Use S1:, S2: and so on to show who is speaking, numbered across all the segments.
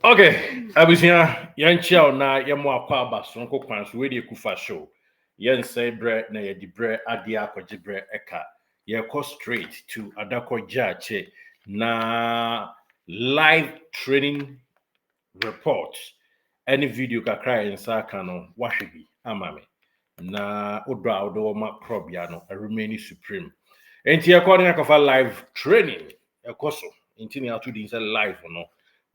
S1: Okay, abusia yanchia na yemo akwa abaso nko kwan so we dey kufa show. Yen say bre na ye di bre ade akwaje bre eka. Ye ko straight to Adakwaja che na live training report. Any video kakra insa kano wahwebi amame. Na odwa odo ma probia no remain supreme. Enti according to live training ekoso. Enti ni atu di live no.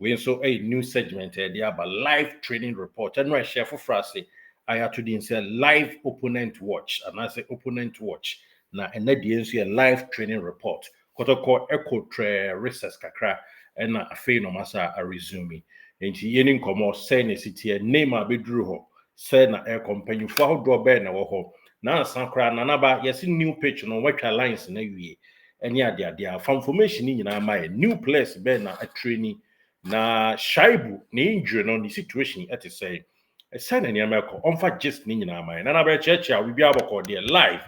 S1: We so a new segment there about live training report. And I share for phrase I had to say live opponent watch. And I say opponent watch. Now and that the live training report. Kotoko echo tre recess kakra and a fe no masa a resume. And she yenin komo say ne city Neymar be drew ho. Say na air company for how do be na wo ho. Na sankra na naba yes new page no watch lines na wie. And yeah there for information in my new place be na a training. Na Shayibu na injury no the situation at say a sign any America on fa just ni nyina man na be church we be aboko there live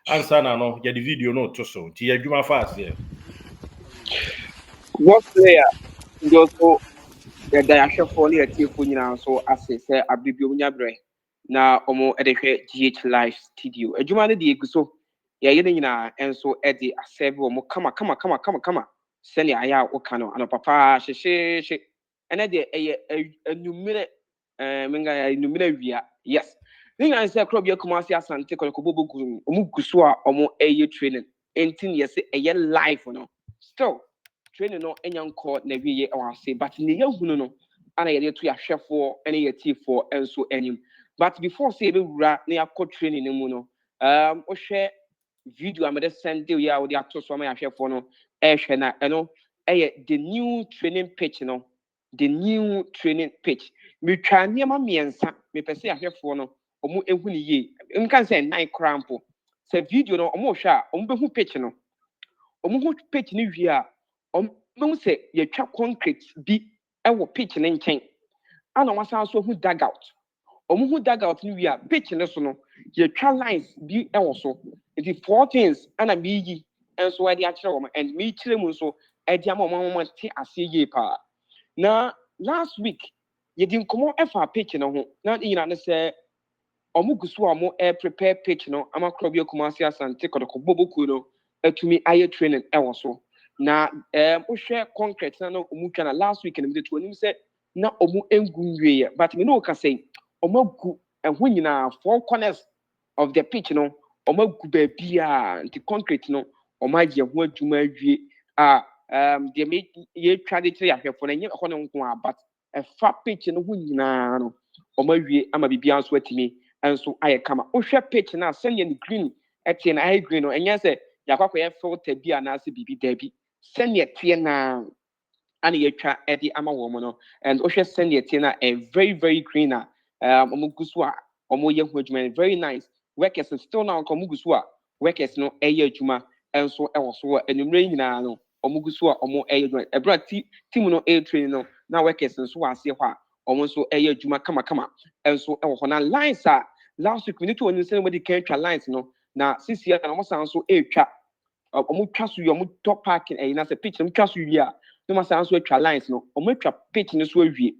S1: answer na no ya the video no to so ti adwuma fast there
S2: what player ndio so the ahwefo ne yɛtiefo nyinaa so ase sɛ abibio nyabrɛ na ɔmo de hwɛ GH live studio adwuma no de egu so yɛyɛ ne nyinaa enso de asɛbe ɔmo kama sɛnea ayɛ a woka no ano papa hyehyehye ɛnɛ de ɛyɛ enumere menga enumere wia yes ne nyinaa sɛ kro bia kuma ase asante kɔkɔ bobo gu ɔmo gu so a ɔmo ɛyɛ training entin yɛsɛ ɛyɛ live no still training no enyanko na wiye awase but ne yahunu no ana yede to yahwefo ene yetifo enso enim but before say be wura na yakọ training no mu no ohwe video amede send you ya wo de ato so ma yahwefo no ehwe na eno the new training pitch no the new training pitch me twa niema miensa me pese yahwefo no omu ehu ni ye nkan say 9 crampo say video no omu hwe a omu behu pitch no omu hu pitch ni wi a omu say yetwa concrete bi ewo pitch ne nchen ana wasan so hu dugout omu hu dugout ni wi a pitch ne so no yetwa lines bi ewo so the 14s ana mi yi enso e de a kire wo and mi kire mu so e de ama mo te ase ye pa na last week ye din komo efa pitch ne ho na yina ne say omu gusu omu prepare pitch no ama krobia kumasi asante Kotoko boboku no atumi aye training ewo so na ohwe concrete na omu twa na last week na mdetu onim se na omu engu nwie but me no ka say omu agu ehwo nyina four corners of the pitch no omu agu ba bia anti concrete no omu agye ho adwuma awie de me ye twa de tire ahwefo na nye ho no nko a but fa pitch no ho nyina no omu awie ama bibia so atimi enso aye kama ohwe pitch na senya ni green etie na aye green no enya se yakwakoye filter bi anase bibi dabi senya tie na ani yetwa edi ama wo mo no and ohwe senya tie na a very green na omugusu a omo ye hu adwuma very nice workers still now omugusu a workers no eye adwuma enso ewo so enumre nyina no omugusu a omo eye adwuma ebra team no air train no na workers nso wa ase ho a omo nso eye adwuma kama enso ewo ho na lines a last week we need to understand what the can lines no na sisi ya na omo san so etwa omo twa so yo omo top parking na se pitch no twa so wi a no ma san so etwa lines no omo etwa pitch no so awie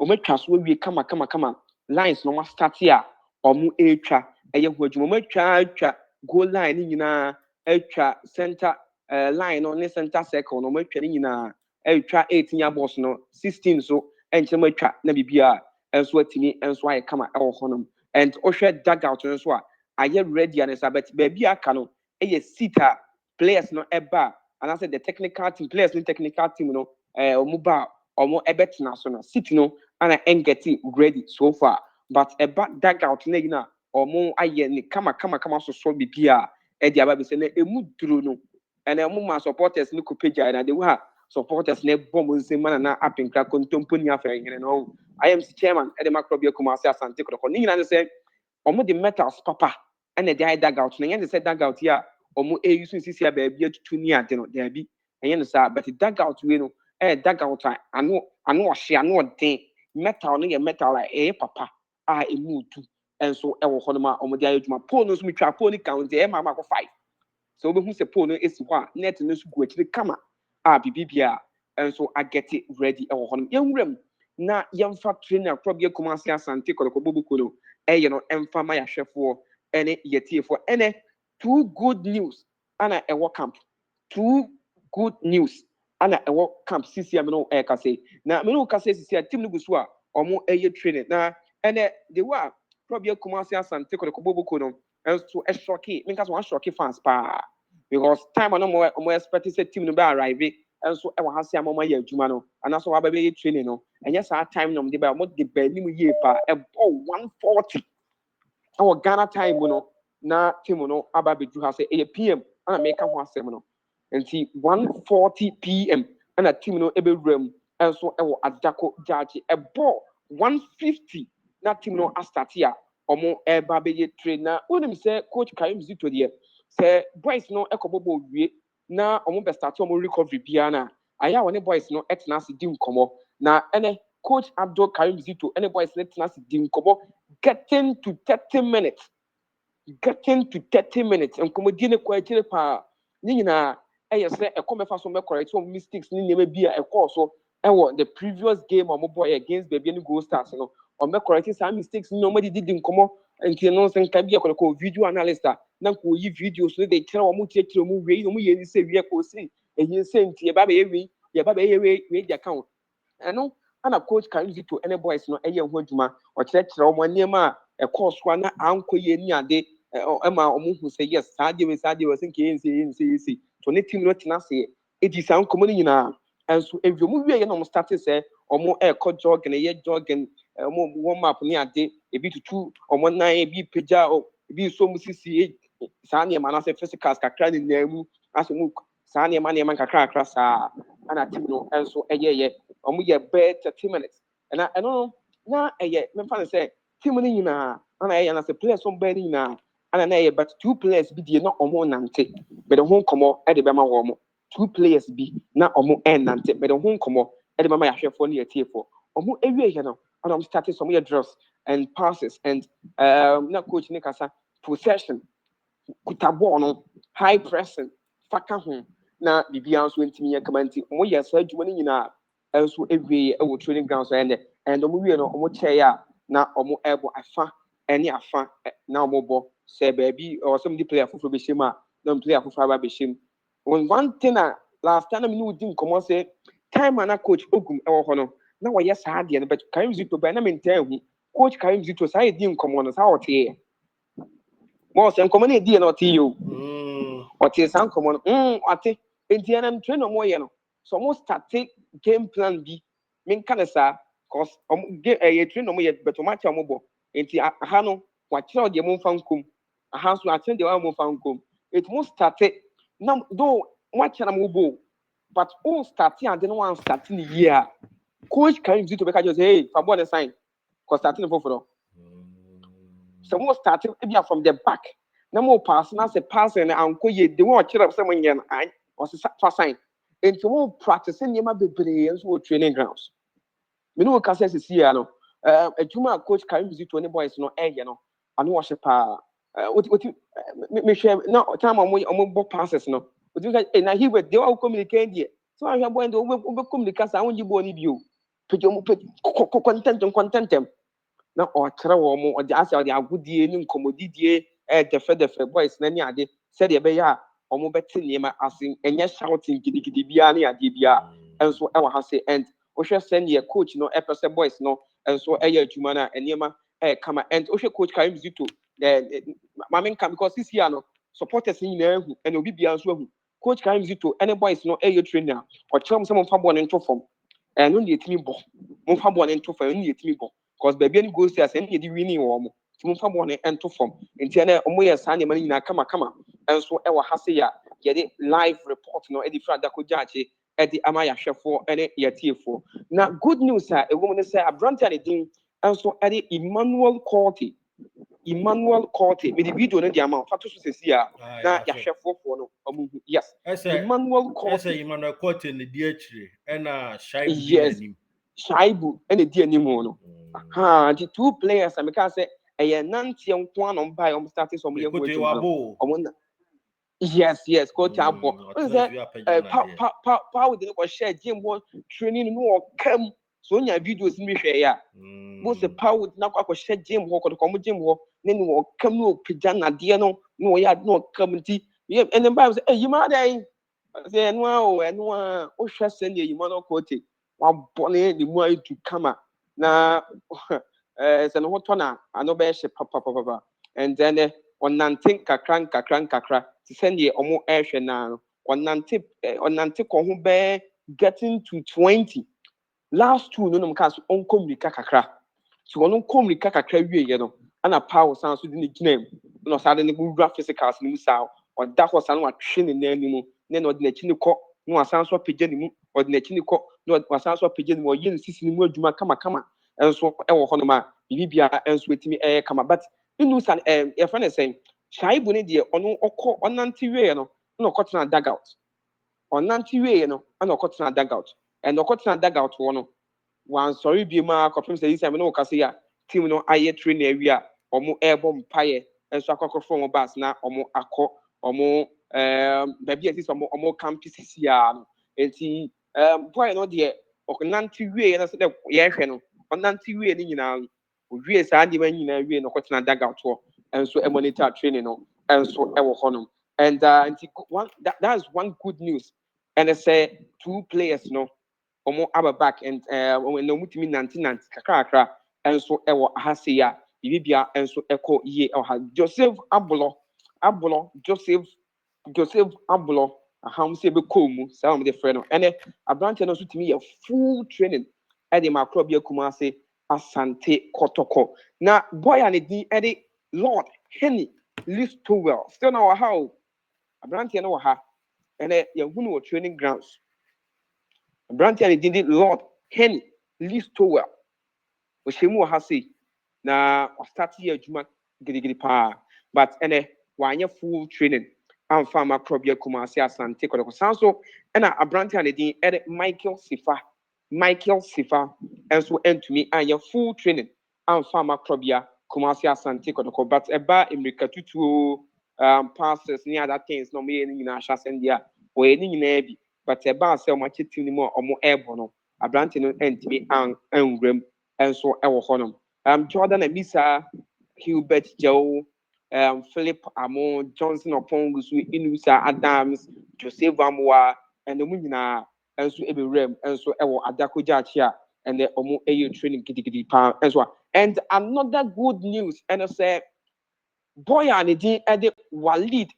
S2: omo etwa so awie kama lines no ma start ya omo etwa eye ho adwuma omo etwa goal line ni nyina etwa center line no ne center circle no omo etwa ni nyina etwa 18 ya boss no 16 so enche mo etwa na bibia enso atimi enso aye kama ewo honum and ohwe dugout no so a aye ready and sabet baby aka no eye sita players no eba and I said the technical team players no technical team no omuba omo ebetna so no sit no and engeti ready so far but eba dugout na gina omo aye ni kama so bibia e dia ba be se na emu duro no and emu ma supporters no kopeja na de wa supporters ne bomb nsema na apenkra kontomponi afenhene no I am chairman at the macrobia kumasi asante Kotoko ni nyina say omo the metals papa and the dugout na yen say dugout here omo e use sisi ya ba bia tutu ni ade no da bi yen say but dugout we no dugout ano ohye ano den metal no ye metal like papa emu tu enso ewo ho no ma omo dia adwuma pole no so mitwa pole ni count ma ko 5 so obehu se pole no esi ho a net no so gu akire kama bibibia and so I get it ready young room na yemfa trainer probably come and asante Kotoko bobuko no emfa my chef for any yetie for any two good news ana ewo camp two good news ana ewo camp sisi ameno ka say na me no ka say sisi team no guso a omo training na ene they were probably come and asante Kotoko bobuko no and so a shocky because one shocky fans pa because time no more expect say team no be arrive and so e wa ha say amama ya adwuma no and so wa be training no and yes our time no dey ba mo dey ba ni mu ye pa e ball 140 our Ghana time no na team no aba be du ha say e PM and make ho asem no nti 140 PM and a team no e be wram and so e wo adako judge e ball 150 na team no start here omo e ba be train na wonim say coach Karim Zito there say boys no ekobobo wie na omo be start omo recovery bia na aya woni boys no etna se di nkomo na ene coach Abdul Karim Zito ene boys etna se di nkomo getting to 30 minutes nkomo di ne kwa akire pa ni nyina eye say ekomefa so me correct some mistakes ni nyema bia so ewo the previous game omo boy against baby any goal stars no on me correct some mistakes ni nobody did nkomo nti no sen ka bia ko video analyst na ko yi videos no dey tell omo tiekire omo we no mo ye ni say we ko say eyi say nti e ba be we di account eno ana coach Karim Zito any boys no eye ho adwuma o kire omo niema so na anko ye ni ade ema omo hu say yes saade we say ke say to ne team no tina say edi san komo ni nyina enso ewiom wie ye no start say omo ko jogging ye jogging omo warm up ni ade ebi tutu omo nan ebi peja ebi so mu sisi saa ne ma na say physicals kakra ni namu aso mu saa ne ma kakra saa ana team no enso ye omo ye bet 30 minutes and no na me fa say team ni nyina ana na say players on be ni nyina ana na but two players bi die na omo nante but the home komo e de be ma wo mo two players bi na omo nante but the home komo e de ma ya hwefo na yetiefo omo ewie ye no and I'm starting some draws and passes and na coach ni kasa possession kuta ball no high pressing faka ho na bibia so ntimi ya kamanti omo ya sa adwuma ni nyina enso ewie e wo training ground so and omo wie no omo chair ya na omo ebo afa eni afa na omo bo say baby or some player foforo be shema na player foforo ba be shem one thing last time me no di nkomo say time na coach ogum ewo ho no na wo yes ha de no but Karim Zito ba na maintain hu coach Karim Zito say di nkomo no sa o te mo say nkomo na di na o te yo o te san nkomo no o te enti na train no mo ye no so mo start game plan bi men kana sa cause train no mo ye but o ma cha mo bo enti aha no wa kira de mo fa nkom aha so attend de wa mo fa nkom it mo start now do what kira mo bo but all start and then one start in the year coach Karim Zito be ka just hey fa bo the sign cause starting for so mo start from the back na mo pass na say pass and anko ye the one kira say mo yen an o say sign into mo practice nyema bebre so training grounds me no ka say see ya no adwuma coach Karim Zito ne boys no no ano wo shepa me share na time mo bo passes no oti ka na he we dey all communicate there so I hear boy ndo we communicate sa wonji bo ni bio pejo mo content na o kire wo mo o dey ase o dey agudie ni nkomodidie defe boys na ni ade said e be ya omo beti niema asin enye shouting gidigidi bia na ade bia enso e wa ha say and o hwe send ye coach no e pese boys no enso e ya adwuma na eniema kama and o hwe coach Karim Zito mamen kan because this year no supporters ni na hu and obi bia nso hu coach Karim Zito any boys no e ya trainer o kire mo se mo fa ball into form no dey timi bo mo fa ball into form no dey timi bo because baby any goals there say any dey winning wo mo mo fa ball into form enti na omo ya sa ne mani na kama enso e wa ha se ya ye dey live report no e dey fra da ko jaache e dey ama ya hwefo ene ye tiefo na good news e wo mo ne say Ablorh ane din enso e dey Emmanuel Kotei me the video no dey ama fa to so sesi ya na ya hwefo no omo yes Emmanuel
S1: Kotei ne di akire ena Shayibu
S2: yes Shayibu ene di animu no the two players I can say e ye nante nko anom bai om start so mo ye hu adwuma Yes, Coach Ablorh. Power didn't go share gym one training no come. So your videos me share ya. Both the power did not go share gym walk or come gym walk. Then walk come no pijana dear no ya no come tea. Yeah, and then Bible say, hey, you mad eh? Say no and one oh share send you man Kotei. One bonnet the more to come na sɛ ne ho tɔ na ano bɛyɛ hye papapapa and then ɔnante kakra te sɛ deɛ ɔmo ɛrehwɛ naa no ɔnante kɔ ho bɛyɛ getting to 20 last two no nom kaa so ɔnkɔ mmirika kakra so ɔno nkɔ mmirika kakra wieɛ no ana power san so de ne gyina mu na ɔsan de ne wura physicals ne mu saa ɔda hɔ saa na watwe ne nan anim na ɔde n'akyi ne kɔ na wasan so apagya ne mu ɔde n'akyi ne kɔ na wasan so apagya ne mu ɔyɛ ne sisi ne mu adwuma kamakama ɛnso ɛwɔ hɔ nom a biribi biara ɛnso etimi ɛyɛ kama but inu san yɛfrɛ ne sɛn Shayibu ne deɛ ɔno ɔkɔ ɔnante wieɛ no na ɔkɔtena dugout ɔnante wieɛ no na ɔkɔtena dugout ɛna ɔkɔtena dugout wɔ no wansɔre bi ma akɔpem sɛ yisi amena ɔkasa yi a team no ayɛ train awie a ɔmo ɛɛbɔ mpaeɛ ɛnso akɔkɔfo ɔmo baas na ɔmo akɔ ɔmo baabi a sisi ɔmo campi sisi a no eti boy no deɛ ɔnante wieɛ no sɛ dɛ yɛhwɛ no ɔnante wieɛ no nyinaa owie saa nneɛma nyinaa wie na ɔkɔtena dugout hɔ ɛnso ɛmonitor training no ɛnso ɛwɔ hɔ nom and that's one good news and say 2 players no ɔmo aba back and na ɔmo tumi nante kakra ɛnso ɛwɔ ahase ya bibia ɛnso ɛkɔ yie ɛwɔ ha Joseph Ablorh aham sɛ ɛbɛkɔ mu saa ɔmo de frɛ no ɛnɛ aberante no nso tumi yɛ full training ɛde ma akorɔ bi akuma ase Asante Kotoko na boy a ne din ɛde Lord Henny Listowell still na wɔ ha o aberante no wɔ ha ɛnɛ yɛhunu wɔ training grounds aberante a ne din de Lord Henny Listowell ɔhyɛ mu wɔ ha sei na ɔstart yɛ adwuma gidigidi paa but ɛnɛ wanyɛ full training amfa ama akorɔ bi akuma ase Asante Kotoko san so ɛna aberante a ne din ɛde Michael Sifa ɛnso ɛntumi anyɛ full training amfa ama akorɔ bi akuma ase Asante Kotoko but ɛba mmirika tutuo passes ne other things na ɔmo yɛ ne nyinaa ahyɛ asɛm deɛ a wɔyɛ ne nyinaa bi but ɛba sɛ ɔmo akyɛ team no mu a ɔmo ɛɛbɔ no aberante no ɛntumi anwura mu ɛnso ɛwɔ hɔ nom Jordan Amisa Hilbert Joe Philip Amo Johnson Opongusu Inusa Adams Joseph Amwa and ɔmo nyinaa ɛnso ɛbɛwura mu ɛnso ɛwɔ Adako Gyaakye a ɛnɛ ɔmo ɛyɛ training gidigidi paa ɛnso and another good news ɛno sɛ boy a ne din ɛde Walid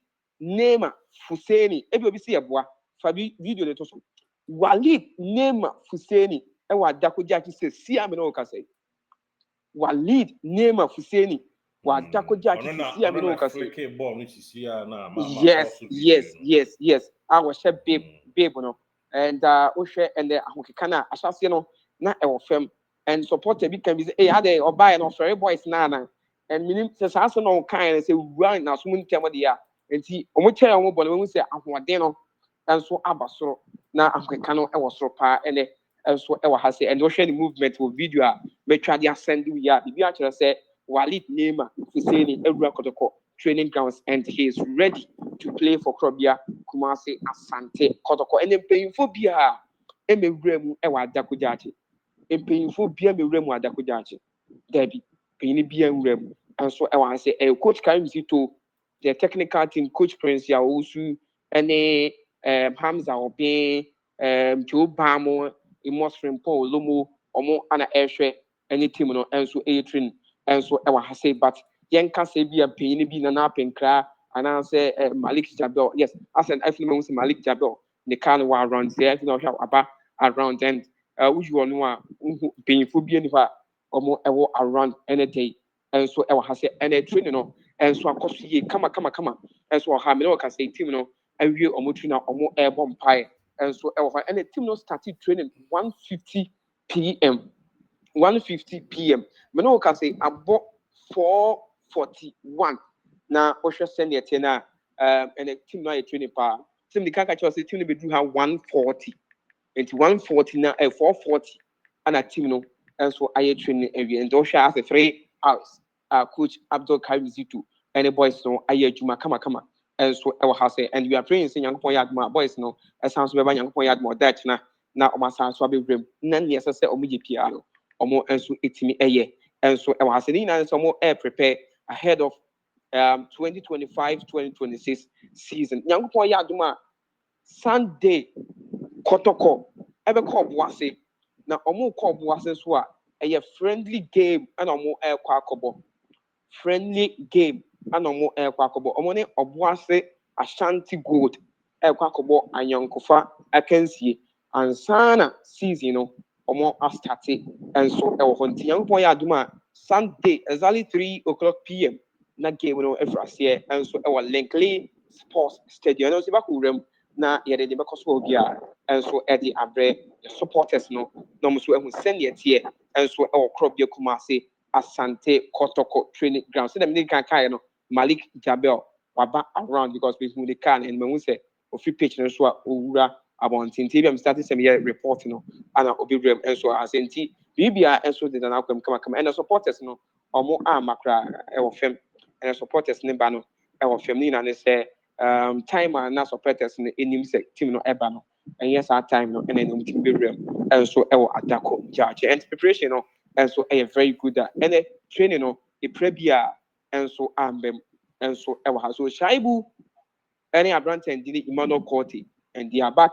S2: Neymar Fuseni ebi obi si ɛboa fabi video ne to so Walid Neymar Fuseni ɛwɔ Adako Gyaakye sɛ si amena ɔkasa Walid Neymar Fuseni wɔ Adako Gyaakye sɛ si amena ɔkasa yes a wɔhyɛ babe no and wohwɛ ɛnɛ ahokeka no a ahyɛseɛ no na ɛwɔ fam and supporter bi kan bi sɛ ade ɔbaeɛ no ɔfrɛ boys na and minim sɛ saa sɛ na ɔkaeɛ no sɛ wura na so mu ntɛm deɛ a nti ɔmo kyerɛ ɔmo bɔ no wɔn sɛ ahoɔden no nso aba soro na ahokeka no ɛwɔ soro paa ɛnɛ nso ɛwɔ ha sɛ and wohwɛ ne movement wɔ video a mɛtwa de asɛn de wia bibi akyerɛ sɛ Walid Neymar Fuseni ewura Kotoko training grounds and he is ready to play for Krobia Kumasi Asante Kotoko and mpanyinfo bia emewura mu ɛwɔ Adako Gyaakye mpanyinfo bia emewura mu Adako Gyaakye dabi panyin bia emewura mu nso ɛwɔ ase coach Zito the technical team coach Prince ya osu ɛne Hamza Obi Joe Bamo Imosfrim Paul Lomo ɔmo ana ɛhwɛ ɛne team no nso ɛyɛ training nso ɛwɔ ha say but yɛnka sɛ bi a panyin bi na n'apenkra anaasɛ Malik Jabel yes asan afei ma sɛ Malik Jabel ne car no wɔ around there na ɔhwɛ aba around and woyi wɔn no a panyinfo bi ani hɔ a ɔmo ɛwɔ around ɛne day nso ɛwɔ ha sɛ ɛne training no nso akɔ so yie kama nso ɔha mene ɔka sɛ team no awie ɔmo training na ɔmo ɛbɔ mpae nso ɛwɔ hɔ ɛne team no started training 1:50 p.m. 1:50 p.m. mene ɔka sɛ abɔ 4:41 na ohwɛ sɛnea ɛte na and team no ayɛ training pa team de kaka kyerɛ sɛ team no bɛduru ha 1:40 nti 1:40 na 4:40 ana team no nso ayɛ training awie nti ohwɛ after 3 hours coach Abdul Karim Zito and the boys no ayɛ adwuma kama and so I will say, and we are praying saying young boy my boys no as sounds be young boy more that na o masa so be rem na ne yesa say o mji pia no omo enso etimi eye enso I was saying na so mo air prepare ahead of 2025-2026 season young boy aduma Sunday Kotoko ebe ko boase na omo ko boase so a friendly game and omo air kwa kobo friendly game and omo air kwa kobo omo ne oboase Ashanti Gold air kwa kobo anyankofa akansie ansana season no omo astarte and so e wo honti yankopon ya aduma Sunday exactly 3 p.m. na game no efrase and so e wo Linkley Sports Stadium no se ba ko rem na yede de bekoso obia and so e di abre supporters no no so ehun send tie and so e wo crop de Kumasi Asante Kotoko training ground so dem need kan kai no Malik Jabel waba around because we who they can and when we say of free page no so owura abontin TV I'm starting some year report no and obi rem and so asenti bibia and so dey na come and the supporters no omo amakra e wo fem and the supporters ne ba no e wo fem ni na ne say time and na supporters no enim say team no eba no and yes our time no and enim team be rem and so e wo adako judge and preparation no and so e very good and the training no e prebia and so ambem and so ewa so Shayibu any Ablorh and Emmanuel Kotei and they are back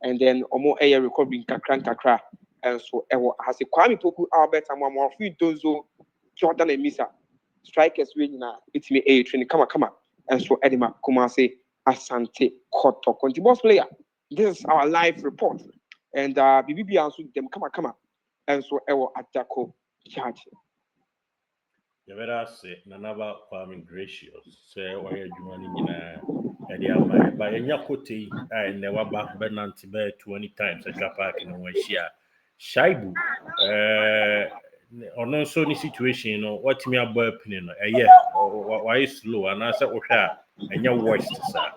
S2: and then omo air recording kakra and so ewa has a Kwame Poku Albert and more free dozo Jordan and Misa strikers winning it's me a training come and so Edima Kumasi Asante Kotoko the boss player this is our live report and BBB also them come and so ewa atako charge.
S1: You better say Nanaba Kwame Gracious, say why you money in a my by a Kotei, I never back Benanti bear 20 times a car park in one share. Shayibu, on no Sony situation, you know, what me about opinion, yeah, why slow, and I said, okay, and your voice to say.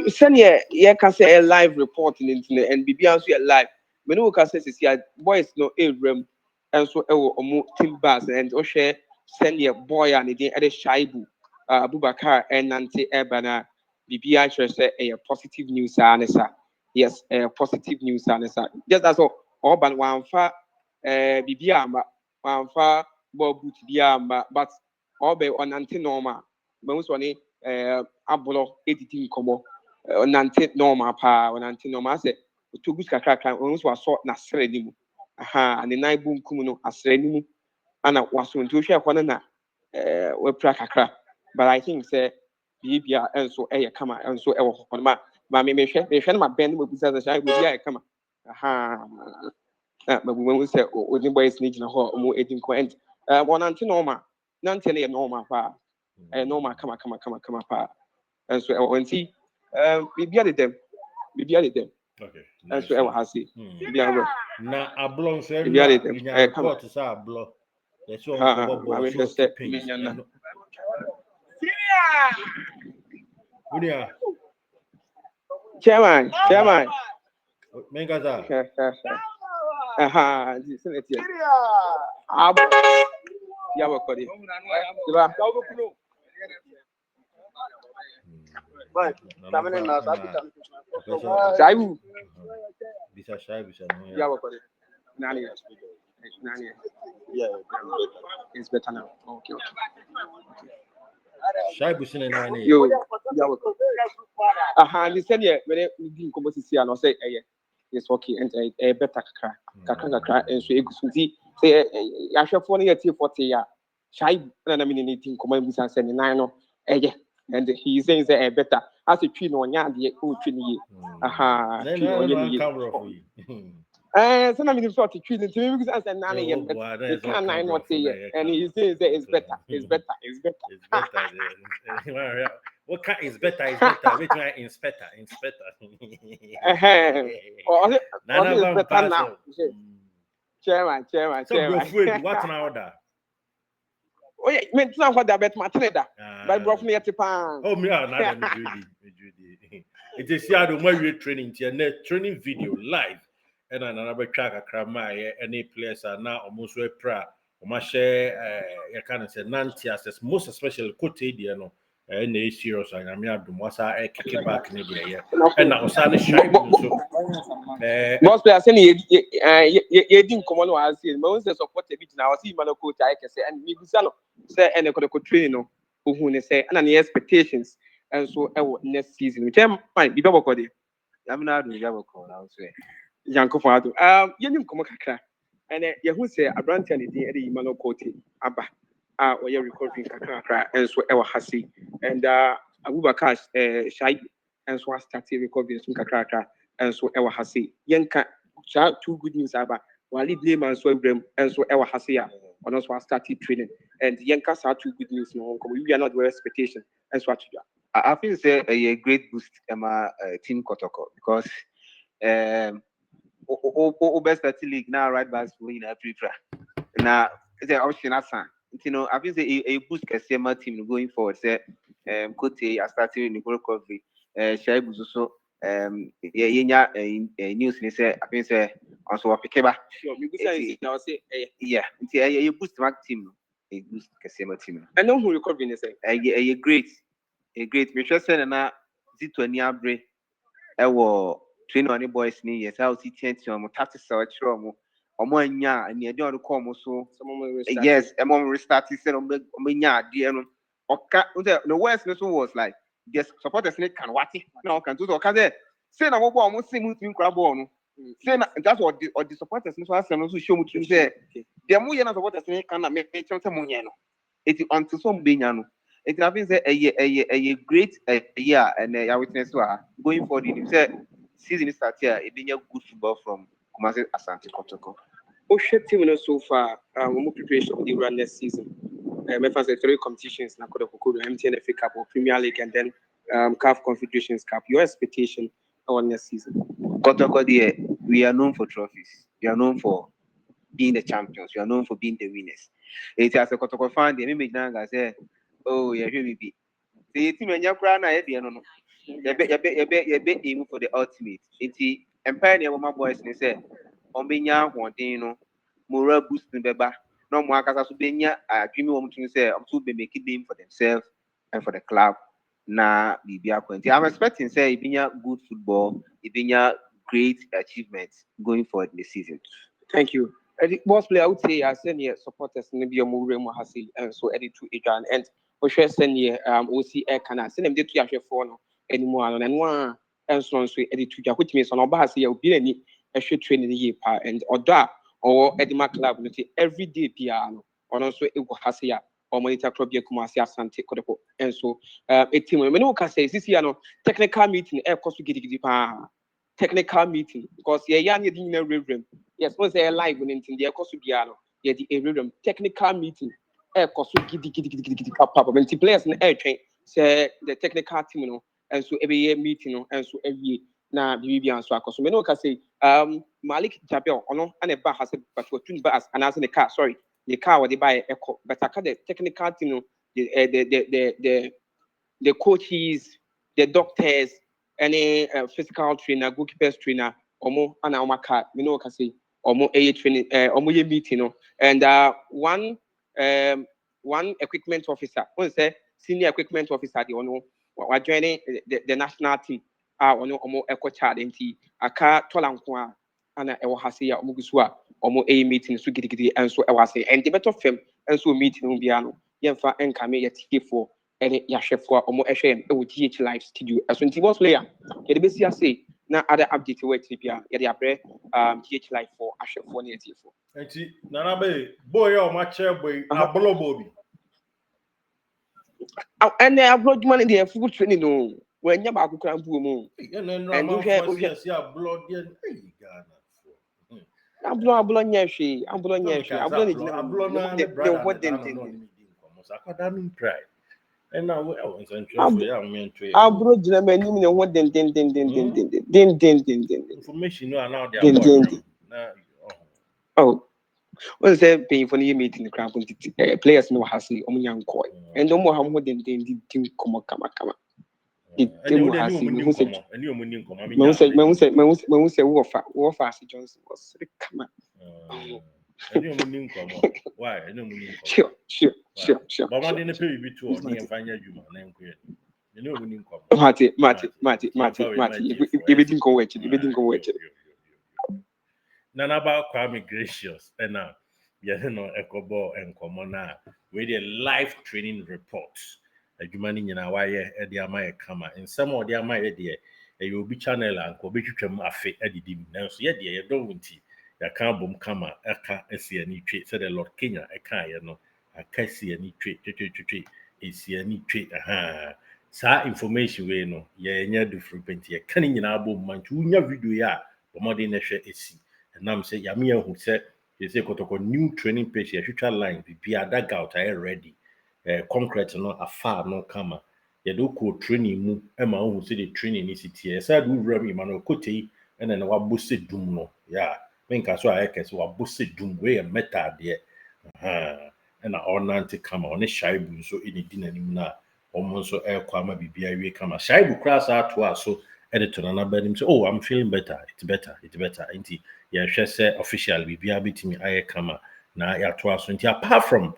S2: Senior, yeah, can say a live report in internet and BB answer live. When we can say see boys no a room and so omo team bars and share senior boy and the other Shayibu, Abubakar and Nanti Ebana. BB answer say a positive news anesa. Yes, a positive news anesa. Just as all but one fa BB amba one fa bob biamba but all be on anti normal. When we Ablorh editing komo nante normal pa nante normal say to gus kakra on so aso na sere ni mu aha and nine boom kum no asere ni mu ana waso nti ohwe akwa na we pra kakra but I think say bibia enso eye kama enso e wo ma me hwe na ma bend mo bisa say bibia e kama aha ma bu mo say odi boys ni gina ho mo edin ko and nante normal nante na normal pa normal kama pa and so I want see maybe at them
S1: Okay,
S2: and so I will say
S1: now Ablorh said,
S2: maybe at them
S1: we have report to say Ablorh. That's all about so pains.
S2: Chairman
S1: Mengaza.
S2: this is it yeah what call it Shayibu
S1: Bisa Shayibu
S2: yeah what call it Nani yeah it's better now okay
S1: Shayibu sine nani.
S2: yo yeah what they said yeah when we didn't come to see and say it's okay and a better kakra and so egusuti say yahwefo no yeti 40 ya Shayibu na me anything come and say nine no and he saying say better as a tree no nya de o tree ni tree no nya ni so na me so to tree ni me because say nine ye better he can nine not say and he says that it's better
S1: It's better. What kind is better? Which one inspector?
S2: Nana is better now. Chairman.
S1: So bro, Fred, what's an order?
S2: Oh yeah, me tell what that bet my trader. By bro from here to pan.
S1: Oh me are not me Judy. It is here the way we training training video live. And another track a crama any players are now almost we pra. Or share you can say nanti as most especially Kotei no. and a serious and I'm not doing what's I kick it back in the year. And now Sally Shayibu so
S2: most players say you didn't come on as in most support a bit now see man coach I can say and me say and Kotoko training who say and any expectations and so next season which fine be double code I'm not doing double call I would say Yanko Fado you didn't come kakra and you who say a brand and the man Kotei Abba or you're recording kakra and so ever hasi and Abubakar Shayibu and so I started recording some kakra and so ever hasi yanka two good news about while blame and so and so ever hasi and also I started training and yanka saw two good news no we are not with expectation and so
S3: I feel say a great boost my team Kotoko because best league now right back in Africa now it's an option you know I feel say a boost can my team going forward say Kotei I started in the recovery Shayibu also yeah news ni say I think say also apikeba
S2: sure me say now say
S3: yeah you boost my team a boost can my team
S2: I know who recovery ni say
S3: a great me trust na Zito ni Ablorh ewo train on the boys ni yes how see change on tactics so chiro mo omo anya ani ade on call mo so yes emo restart say omo nya ade no oka the worst no was like yes supporters ni can what now can do oka say na mo ball mo see mo team crab ball no say na that's what the supporters ni so asem no so show mo team say dem mo ye na supporters ni can na me chance mo nye no it until some benya no it happens a great year and I witness going forward you say season start here it been a good football from Kumasi Asante Kotoko.
S2: Osha team so far more preparation for the run next season. My fans 3 competitions na Kotoko MTN FA Cup or Premier League and then CAF Confederations Cup. Your expectation on next season?
S3: Kotoko we are known for trophies. We are known for being the champions. We are known for being the winners. It as a Kotoko fan, they make now say, oh yeah, here we be. The team and your crown I no no. You bet aim for the ultimate. It's the empire near my boys and say, on benya one thing no moral boost in beba. No more casa subenya dreamy woman to say I'm to be making name for themselves and for the club. Na Bibia Quentin. I'm expecting say it been good football, it been great achievements going forward in the season.
S2: Thank you. Boss player, I would say I send here supporters maybe a more hasi and so edit to Adrian and we share send here OC Air Canal send them to your phone anymore and one and so on so edit to which means on our bahasi will be any extra training the year and or that or Edima Club every day piano or also it will hasi or monitor club Kumasi Asante Kotoko and so a team when you can say this year no technical meeting air cost to get technical meeting because yeah yes once they live when in the cost piano yeah the technical meeting air cost gidi papa when the players in air train say the technical team you know and so every year meeting you know and so every year na bibi and so akoso me no can say Malik Jabel ono and a bar has but what tune bars and as in the car sorry the car what they buy echo but I the technical team you know the coaches the doctors any physical trainer goalkeepers trainer omo ana omaka me no can say omo training omo meeting no and one equipment officer one say senior equipment officer the ono wa joining the national team ono omo eco child nti aka tolanko a ana e wo hase ya omo gusu a omo meeting so gidigidi enso e wase and the better fam enso meeting no bia no yemfa enkame yetifo any yahwefo omo ehwe e wo GH live studio so nti boss player ye de besi ase na other update we tibia ye de abre GH live for ahwefo na yetifo
S1: enti nana be boy o ma che boy Ablorh bobi
S2: and Ablorh man dey full training no when nya ba akukura mbu mu
S1: and you see Ablorh there Ghana
S2: Ablorh nya hwe Ablorh nya hwe Ablorh ne gina
S1: Ablorh na the brother akwada no try and now we want to for ya men to
S2: Ablorh gina mani ne ho den
S1: information no now they are na
S2: oh when say paying for the meeting the crowd players no has omunya nko and no more how den team kama
S1: and
S2: has
S1: who say any omuni nkoma
S2: me say wo fa as Johnson was kama
S1: any omuni nkoma why any omuni nkoma
S2: sure Sure.
S1: But one day pay be too on the final you man. You know when you come.
S2: Mate. Everything go watch.
S1: Nana about Kwame Gracious and now Ecobo and Comona with a live training report. A human in our wire at the Amaya Kama and some of the Amaya dear. You will be channel and go be to Mafe at the dim. Now, so yeah, dear, don't want to. Ya can't boom kama, aka, see any trait, said the Lord Kenya, a can't, I can't see any trait, is any trait, Sa information we no, yeah, do frequent here, canning in our boom, man, to your video, ya, but more than a share is. And I'm say, Yamia who said, you say, Kotoko new training page, your future line, be a dug out, I ready. Concrete, no, a far, no, kama. Yɛde kɔ training mu ma wo sɛ the training is it here sɛ do wura mi ma no Kotei ɛna na wabɔ sɛ dum no ya menka so ayɛ kɛse wabɔ sɛ dum we yɛ meta adeɛ ɛna ɔnante kama ɔne Shayibu nso ɛne di n'anim na ɔmo nso ɛkɔ ama bibia wie kama Shayibu kura saa to aso ɛde to nana bɛnim sɛ oh I'm feeling better it's better nti yɛhwɛ sɛ official bibia betimi ayɛ kama na yɛato aso nti apart from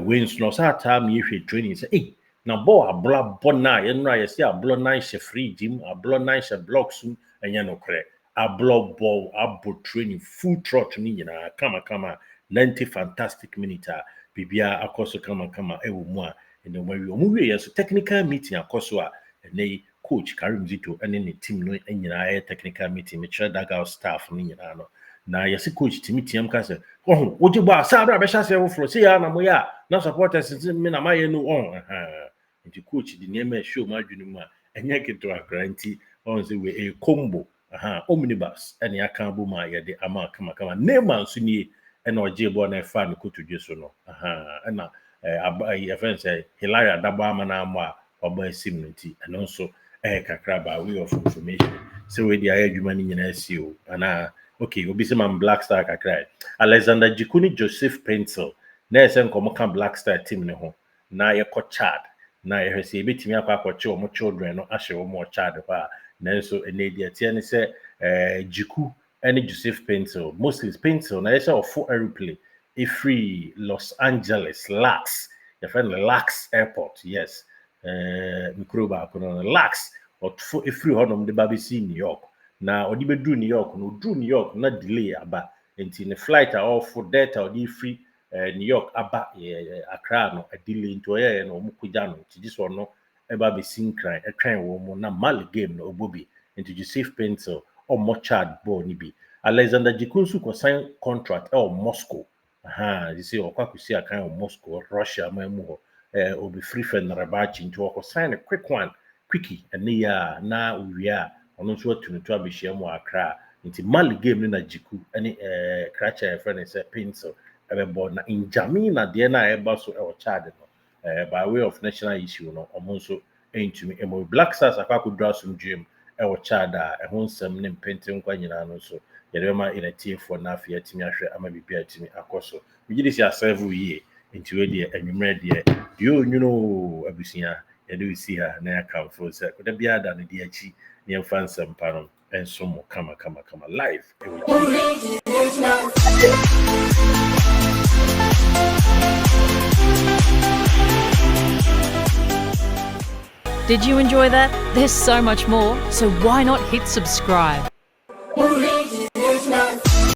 S1: wins no saa time yɛhwɛ training sɛ eh na bo Ablorh bona ye no ye say Ablorh nan she free gym Ablorh nan she blocks enye no kre Ablorh ball abo training full trot ni nyina kama 90 fantastic minutes bibia akoso kama e wo mu a ene omu wie yes technical meeting akoso a ene coach Karim Zito ene ne team no nyina e technical meeting me chere dugout staff ni nyina no na yes coach team tiam ka se oh wo jibo asabra be hya se wo fro se ya na mo ya na supporters me na maye no nti coach di name show ma adwunu mu a enye keto akranti on say we a combo omnibus ene aka bo ma ye de ama kama Neymar nso nie ene oje bo na fa no kotodwe so no ena friend say Hilaria daba ama na ama oba sim no nti eno nso kakra ba way of information so we di ayadwuma ni nyina asi o ana okay obi se man Black Star kakra Alexander Jikuni Joseph Pencil na esen komo kan Black Star team ne ho na ye ko Chad na ye hwese betimi akwakoche omo children no ahye omo Chad pa na so enedi atie ne se Jiku ene Joseph Pencil mostly Pencil na ye se ofo airplane free Los Angeles LAX your friend LAX airport yes mikroba kono LAX ofo free honom de babisi New York na odi bedu New York no dru New York na delay aba enti ne flight off for data odi free New York aba Accra no a delay into no omo kugya no ti this one no eba be sinkran etwan wo mo na mal game no obobi into Joseph Pencil or mo Chad ball ni bi Alexander Jikunsu ko sign contract Moscow you see okwakusi akan o Moscow Russia mamu obi free friend Rabachi into ko sign a quick one quickie and ya na uwia ono so atu to abehia mu Accra nti mal game na Jiku any cracher friend say Pencil ebe na in Jamina de na eba so e Chad no by way of national issue no omo so entumi emo Black Stars akwakodra sum dream e Chad a ho nsem ne mpenten kwa nyina no so yede ma ina tie for na afia timi ahwe ama bibia timi akoso bigidi si aserve ye nti we de anwumre de yo nyuno abusia yede si ha na akamfo se ko da bia da ne de achi ne mfa nsem pa no enso mo kama live
S4: Did you enjoy that? There's so much more, so why not hit subscribe?